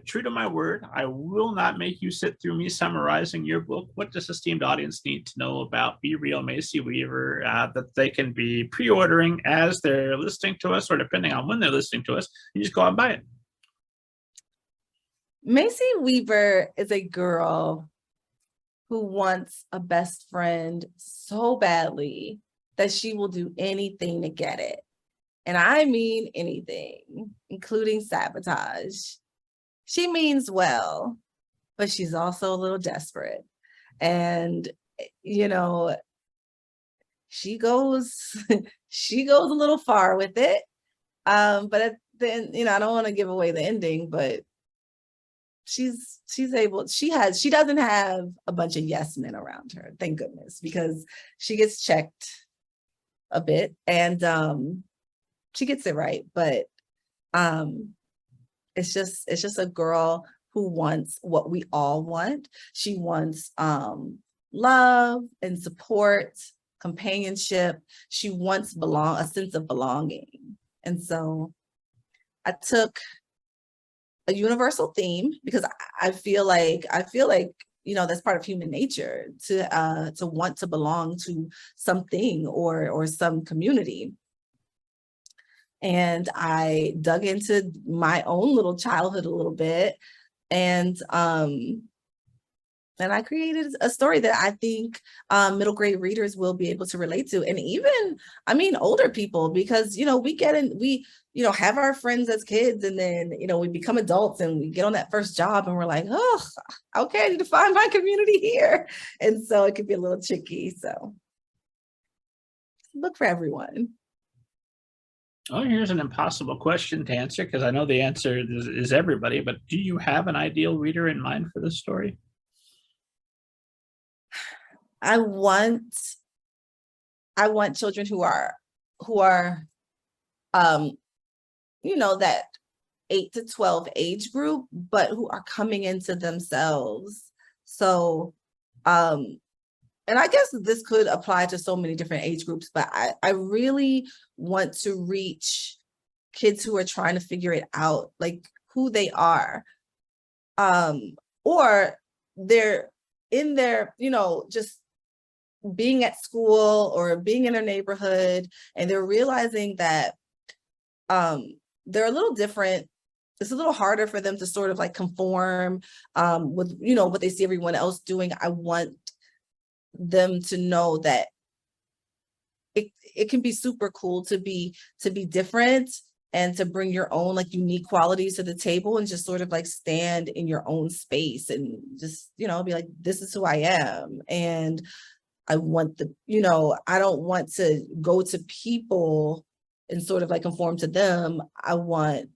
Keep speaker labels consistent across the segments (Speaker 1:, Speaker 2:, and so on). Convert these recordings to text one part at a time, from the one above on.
Speaker 1: true to my word, I will not make you sit through me summarizing your book. What does esteemed audience need to know about Be Real Macy Weaver that they can be pre-ordering as they're listening to us, or depending on when they're listening to us? You just go out and buy it.
Speaker 2: Macy Weaver is a girl who wants a best friend so badly that she will do anything to get it. And I mean anything, including sabotage. She means well, but she's also a little desperate. And, you know, she goes she goes a little far with it. But then, you know, I don't want to give away the ending, but she doesn't have a bunch of yes men around her, thank goodness, because she gets checked a bit and she gets it right. But it's just a girl who wants what we all want. She wants love and support, companionship. She wants a sense of belonging. And so I took a universal theme because I feel like, you know, that's part of human nature to want to belong to something or some community. And I dug into my own little childhood a little bit, and I created a story that I think middle grade readers will be able to relate to, and even, I mean, older people, because, you know, we have our friends as kids, and then, you know, we become adults and we get on that first job and we're like, oh, okay, I need to find my community here. And so it could be a little tricky. So look for everyone.
Speaker 1: Oh, here's an impossible question to answer, because I know the answer is everybody, but do you have an ideal reader in mind for this story?
Speaker 2: I want children who are you know, that 8 to 12 age group, but who are coming into themselves. So and I guess this could apply to so many different age groups, but I really want to reach kids who are trying to figure it out, like who they are, or they're in their, you know, just being at school or being in their neighborhood, and they're realizing that they're a little different. It's a little harder for them to sort of like conform with, you know, what they see everyone else doing. I want them to know that it can be super cool to be different and to bring your own like unique qualities to the table, and just sort of like stand in your own space and just, you know, be like, this is who I am. And I want you know, I don't want to go to people and sort of like conform to them. I want,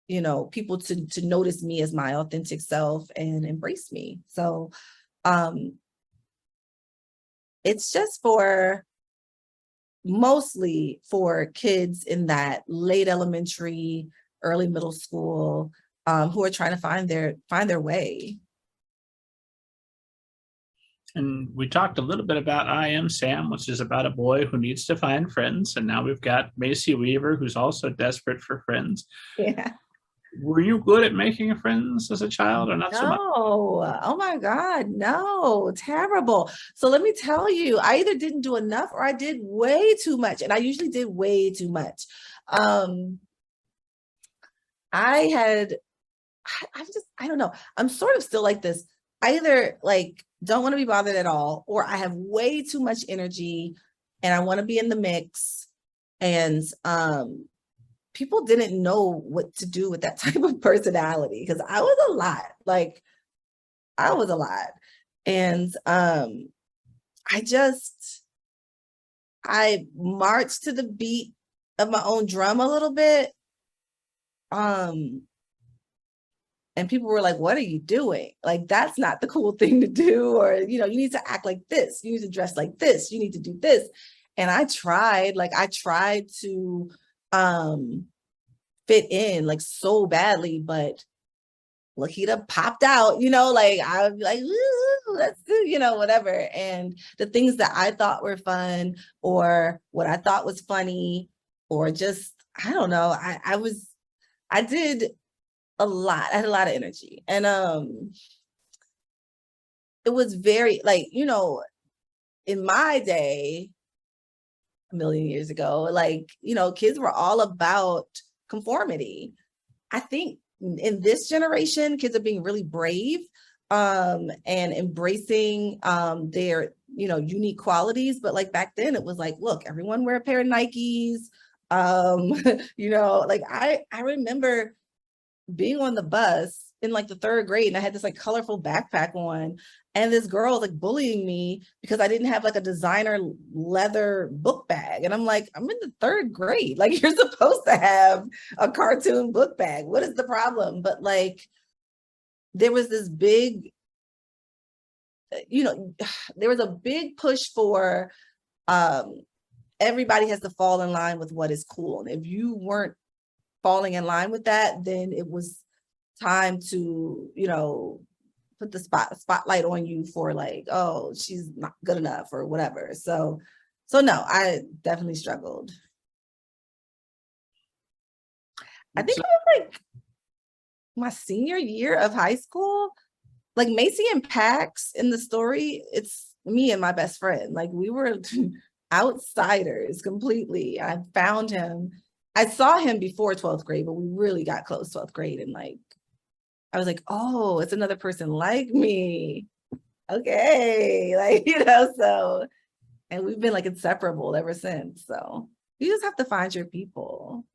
Speaker 2: you know, people to notice me as my authentic self and embrace me. So it's just mostly for kids in that late elementary, early middle school, who are trying to find their way.
Speaker 1: And we talked a little bit about I Am Sam, which is about a boy who needs to find friends. And now we've got Macy Weaver, who's also desperate for friends.
Speaker 2: Yeah.
Speaker 1: Were you good at making friends as a child, or not so much?
Speaker 2: No, oh my God, no, terrible. So let me tell you, I either didn't do enough or I did way too much. And I usually did way too much. I don't know. I'm sort of still like this. I either like don't want to be bothered at all, or I have way too much energy and I want to be in the mix. And people didn't know what to do with that type of personality, because I was a lot. And I marched to the beat of my own drum a little bit. And people were like, what are you doing? Like, that's not the cool thing to do. Or, you know, you need to act like this. You need to dress like this. You need to do this. And I tried to fit in like so badly, but Lakita popped out, you know, like I would be like, let's do, you know, whatever. And the things that I thought were fun, or what I thought was funny, or just, I don't know, I did a lot. I had a lot of energy. And it was very like, in my day, a million years ago, like, kids were all about conformity. I think in this generation, kids are being really brave and embracing their, unique qualities. But like back then it was like, look, everyone wear a pair of Nikes. Like I remember being on the bus in like the 3rd grade and I had this like colorful backpack on, and this girl was like bullying me because I didn't have like a designer leather book bag. And I'm like, I'm in the 3rd grade. Like, you're supposed to have a cartoon book bag. What is the problem? But like, there was this big, there was a big push for everybody has to fall in line with what is cool. And if you weren't falling in line with that, then it was time to, put the spotlight on you for like, oh, she's not good enough or whatever. So no, I definitely struggled. I think it was like my senior year of high school, like Macy and Pax in the story, it's me and my best friend. Like, we were outsiders completely. I found him. I saw him before 12th grade, but we really got close 12th grade. And like, I was like, oh, it's another person like me. Okay. Like, so, and we've been like inseparable ever since. So you just have to find your people.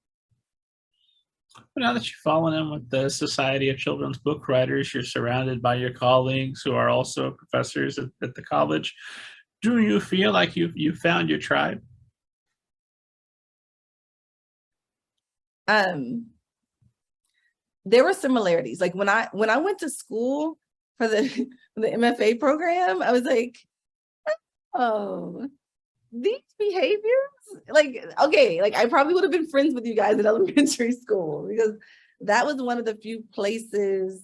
Speaker 1: Now that you've fallen in with the Society of Children's Book Writers, you're surrounded by your colleagues who are also professors at the college. Do you feel like you've found your tribe?
Speaker 2: There were similarities. Like when I went to school for the MFA program, I was like, oh, these behaviors, like, okay, like I probably would have been friends with you guys in elementary school, because that was one of the few places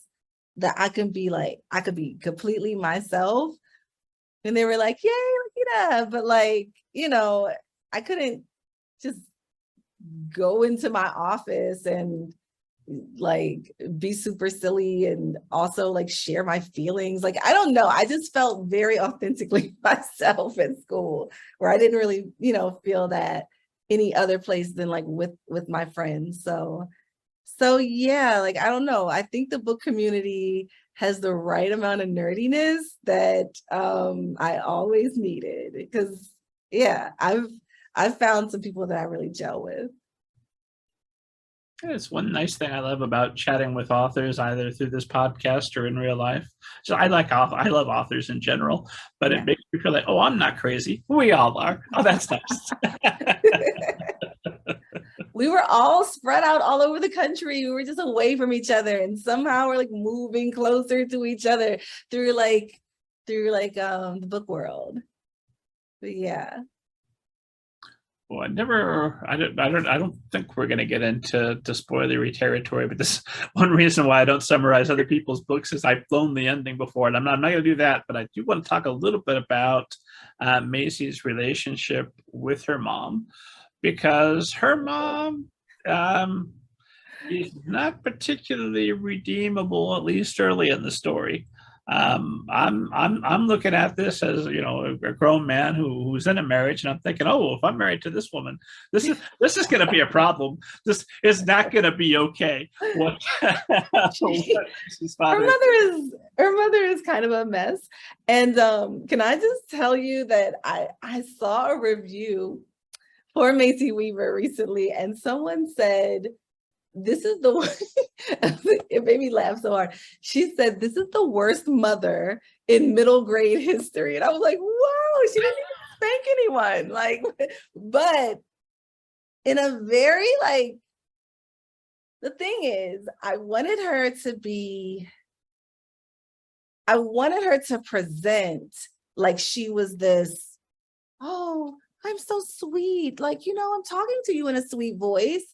Speaker 2: that I could be completely myself. And they were like, yay, Lakita. But like, I couldn't just go into my office and like be super silly and also like share my feelings. Like, I don't know. I just felt very authentically myself at school, where I didn't really, feel that any other place than like with my friends. So yeah, like, I don't know. I think the book community has the right amount of nerdiness that I always needed, because yeah, I've found some people that I really gel with.
Speaker 1: It's one nice thing I love about chatting with authors, either through this podcast or in real life. So I love authors in general, but
Speaker 2: Yeah.
Speaker 1: It makes me feel like, oh, I'm not crazy. We all are. Oh, that's nice.
Speaker 2: We were all spread out all over the country. We were just away from each other, and somehow we're like moving closer to each other through the book world. But yeah.
Speaker 1: Well, I don't think we're going to get into spoilery territory, but this one reason why I don't summarize other people's books is I've blown the ending before, and I'm not going to do that. But I do want to talk a little bit about Macy's relationship with her mom, because her mom is not particularly redeemable, at least early in the story. I'm looking at this as, a grown man who's in a marriage, and I'm thinking, oh, if I'm married to this woman, this is going to be a problem. This is not going to be okay. What
Speaker 2: her mother is kind of a mess. And can I just tell you that I saw a review for Macy Weaver recently, and someone said, this is the one, it made me laugh so hard. She said, this is the worst mother in middle grade history. And I was like, wow, she didn't even spank anyone. Like, but in a very like, the thing is, I wanted her to present like she was this, oh, I'm so sweet. Like, I'm talking to you in a sweet voice.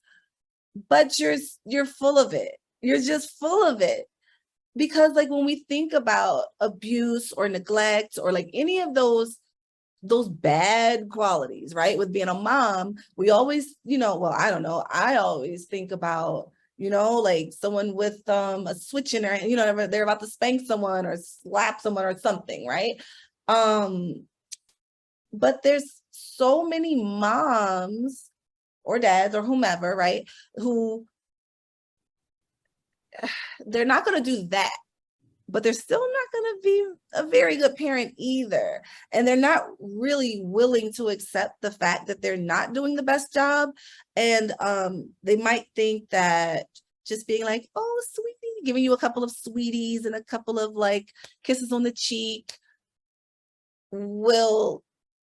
Speaker 2: But you're full of it. You're just full of it. Because like when we think about abuse or neglect or like any of those bad qualities, right? With being a mom, we always, well, I don't know. I always think about, like someone with a switch in their hand, they're about to spank someone or slap someone or something, right? But there's so many moms or dads or whomever, right, who they're not going to do that, but they're still not going to be a very good parent either. And they're not really willing to accept the fact that they're not doing the best job. And they might think that just being like, oh, sweetie, giving you a couple of sweeties and a couple of like kisses on the cheek will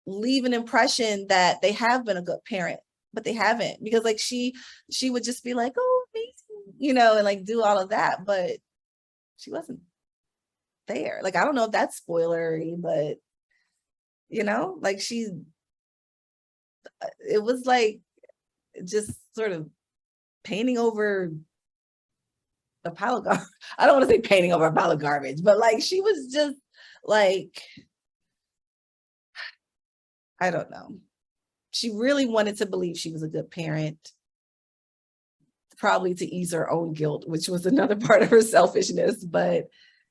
Speaker 2: leave an impression that they have been a good parent, but they haven't, because like she would just be like, oh, amazing, and like do all of that, but she wasn't there. Like, I don't know if that's spoilery, but like it was like just sort of painting over a pile of garbage. I don't want to say painting over a pile of garbage, but like she was just like, I don't know. She really wanted to believe she was a good parent, probably to ease her own guilt, which was another part of her selfishness, but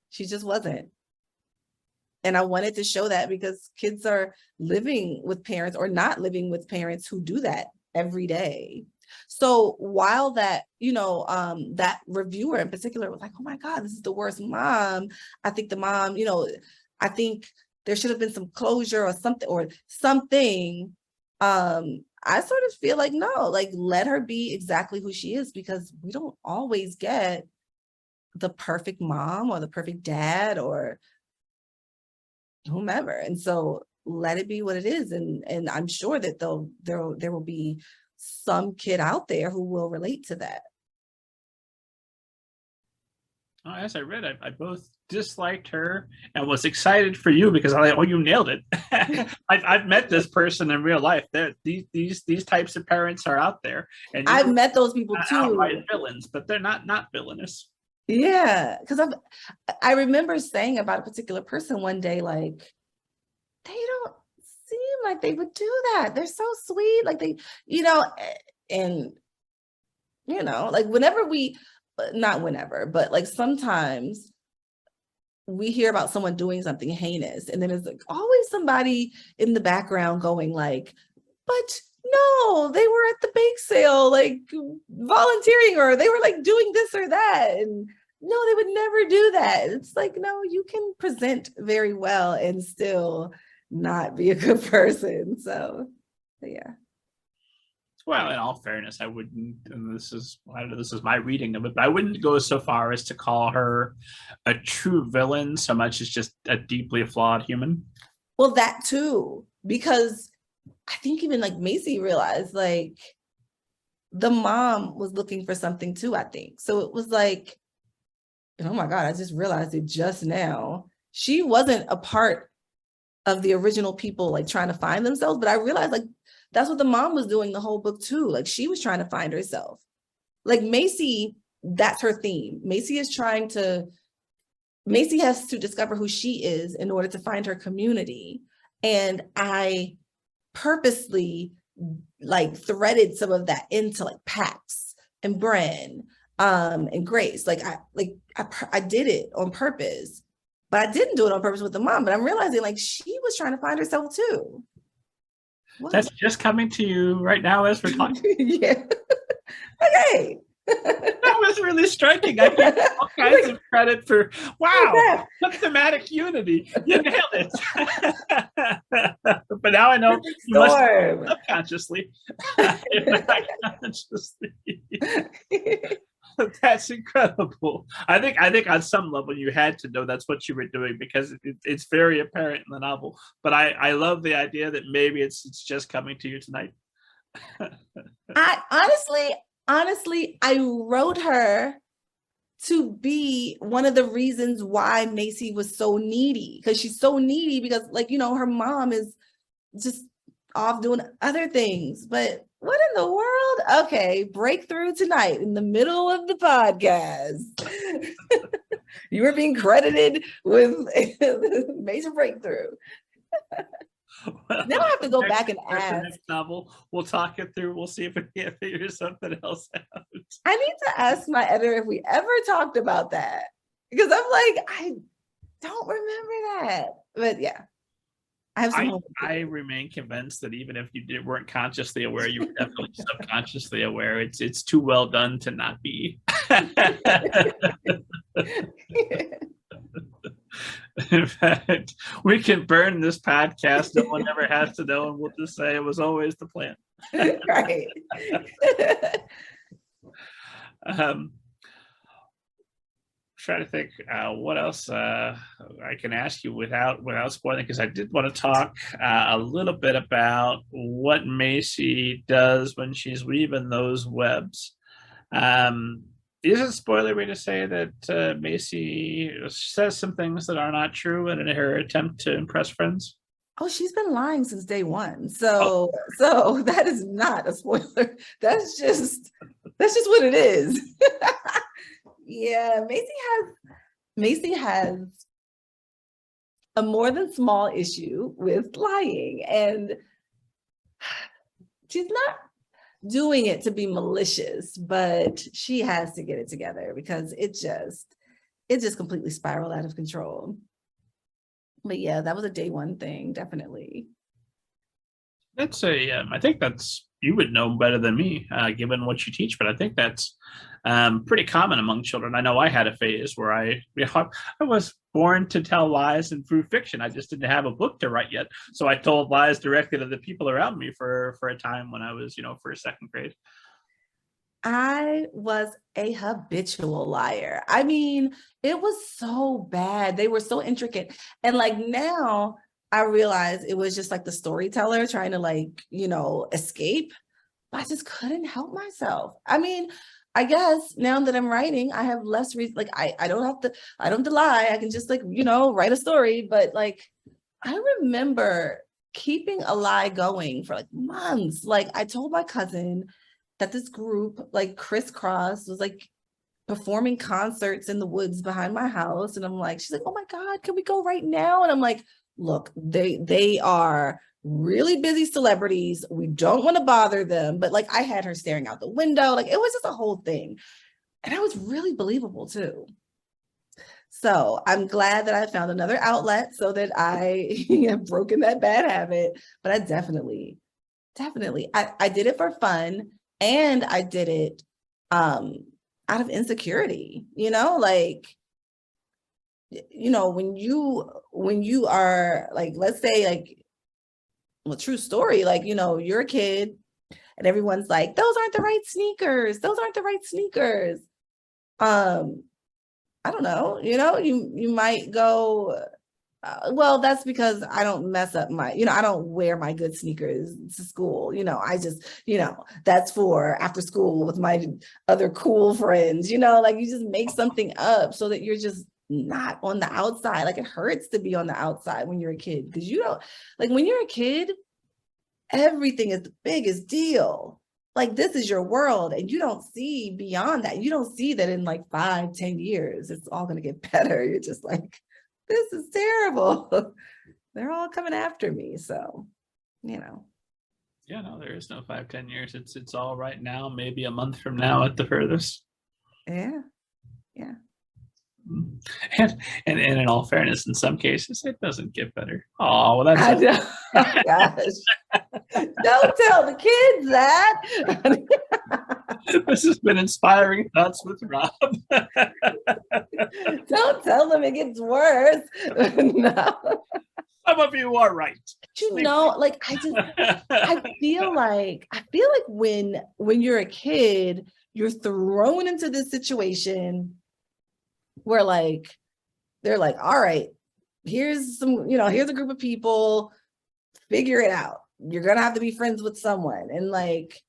Speaker 2: she just wasn't. And I wanted to show that because kids are living with parents or not living with parents who do that every day. So while that, that reviewer in particular was like, oh my God, this is the worst mom. I think the mom, I think there should have been some closure or something. I sort of feel like, no, like let her be exactly who she is, because we don't always get the perfect mom or the perfect dad or whomever. And so let it be what it is. And I'm sure that there will be some kid out there who will relate to that.
Speaker 1: As I read, I both disliked her and was excited for you because I'm like, oh, you nailed it. I've met this person in real life. These types of parents are out there, and
Speaker 2: I've met those people too.
Speaker 1: Outright villains, but they're not villainous.
Speaker 2: Yeah, because I remember saying about a particular person one day, like, they don't seem like they would do that. They're so sweet, like they, and like not whenever, but like sometimes we hear about someone doing something heinous, and then there's like always somebody in the background going like, but no, they were at the bake sale, like volunteering, or they were like doing this or that. And no, they would never do that. It's like, no, you can present very well and still not be a good person. So, yeah.
Speaker 1: Well, in all fairness, I wouldn't, and this is my reading of it, but I wouldn't go so far as to call her a true villain so much as just a deeply flawed human.
Speaker 2: Well, that too, because I think even like Macy realized like the mom was looking for something too, I think. So it was like, oh my God, I just realized it just now. She wasn't a part of the original people like trying to find themselves, but I realized like that's what the mom was doing the whole book too. Like she was trying to find herself. Like Macy, that's her theme. Macy has to discover who she is in order to find her community. And I purposely like threaded some of that into like Pax and Bren and Grace. I did it on purpose, but I didn't do it on purpose with the mom. But I'm realizing like she was trying to find herself too. What?
Speaker 1: That's just coming to you right now as we're talking.
Speaker 2: Yeah. Okay.
Speaker 1: That was really striking. I give you all kinds of credit for, wow, what thematic unity. You nailed it. But now I know you must have subconsciously. That's incredible. I think on some level you had to know that's what you were doing, because it's very apparent in the novel. But I love the idea that maybe it's just coming to you tonight.
Speaker 2: I honestly, I wrote her to be one of the reasons why Macy was so needy, because she's so needy because like, her mom is just off doing other things. But what in the world? Okay, breakthrough tonight in the middle of the podcast. You were being credited with a major breakthrough. Now I have to go back and
Speaker 1: The
Speaker 2: ask.
Speaker 1: next novel, we'll talk it through. We'll see if we can't figure something else out.
Speaker 2: I need to ask my editor if we ever talked about that, because I'm like, I don't remember that. But yeah, I have some homework to
Speaker 1: I
Speaker 2: do.
Speaker 1: remain convinced that even if weren't consciously aware, you were definitely subconsciously aware. It's too well done to not be. In fact, we can burn this podcast. No one ever has to know, and we'll just say it was always the plan.
Speaker 2: Right.
Speaker 1: Try to think what else I can ask you without spoiling, because I did want to talk a little bit about what Macy does when she's weaving those webs. Is it spoilery to say that Macy says some things that are not true in her attempt to impress friends?
Speaker 2: Oh, she's been lying since day one. So that is not a spoiler. That's just what it is. Yeah, Macy has a more than small issue with lying, and she's not doing it to be malicious, but she has to get it together because it just completely spiraled out of control. But yeah, that was a day one thing, definitely.
Speaker 1: That's I think that's, you would know better than me, given what you teach, but I think that's pretty common among children. I know I had a phase where I was born to tell lies and through fiction. I just didn't have a book to write yet. So I told lies directly to the people around me for a time when I was, first, second grade.
Speaker 2: I was a habitual liar. I mean, it was so bad. They were so intricate. And like now I realize it was just like the storyteller trying to escape. But I just couldn't help myself. I mean, I guess now that I'm writing, I have less reason. Like I don't have to lie. I can just write a story. But like, I remember keeping a lie going for like months. Like I told my cousin that this group, like Crisscross, was like performing concerts in the woods behind my house. And I'm like, she's like, oh my God, can we go right now? And I'm like, look, they are really busy celebrities. We don't want to bother them. But like I had her staring out the window. Like it was just a whole thing. And I was really believable too. So I'm glad that I found another outlet so that I have broken that bad habit. But I definitely, I did it for fun, and I did it out of insecurity, when you are like, let's say like, well, true story, like, you're a kid and everyone's like, those aren't the right sneakers. Those aren't the right sneakers. I don't know, you might go, well, that's because I don't mess up I don't wear my good sneakers to school. I just, that's for after school with my other cool friends, like you just make something up so that you're just not on the outside. Like it hurts to be on the outside when you're a kid, because when you're a kid, everything is the biggest deal. Like this is your world, and you don't see beyond that. You don't see that in like 5-10 years, it's all going to get better. You're just like, this is terrible. They're all coming after me. So,
Speaker 1: Yeah, no, there is no 5-10 years. It's all right now, maybe a month from now at the furthest.
Speaker 2: Yeah.
Speaker 1: And in all fairness, in some cases, it doesn't get better. Oh, well, that's
Speaker 2: oh, gosh. Don't tell the kids that.
Speaker 1: This has been Inspiring Thoughts with Rob.
Speaker 2: Don't tell them it gets worse. No.
Speaker 1: Some of you are right.
Speaker 2: Like I feel like when you're a kid, you're thrown into this situation where like they're like, all right, here's here's a group of people, figure it out. You're gonna have to be friends with someone, and like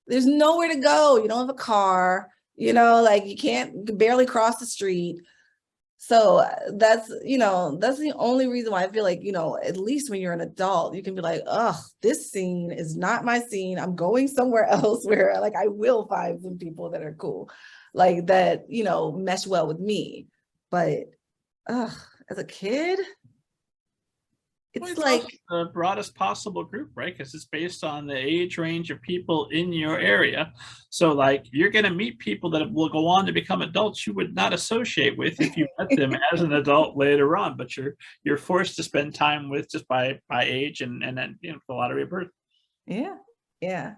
Speaker 2: there's nowhere to go. You don't have a car, like you can't barely cross the street. So that's the only reason why I feel like, at least when you're an adult, you can be like, oh, this scene is not my scene. I'm going somewhere else where like I will find some people that are cool, like that, mesh well with me. But as a kid,
Speaker 1: Well,
Speaker 2: It's
Speaker 1: it's also
Speaker 2: like,
Speaker 1: the broadest possible group, right? Because it's based on the age range of people in your area. So, like, you're going to meet people that will go on to become adults you would not associate with if you met them as an adult later on. But you're forced to spend time with just by age and then the lottery of birth.
Speaker 2: yeah, yeah.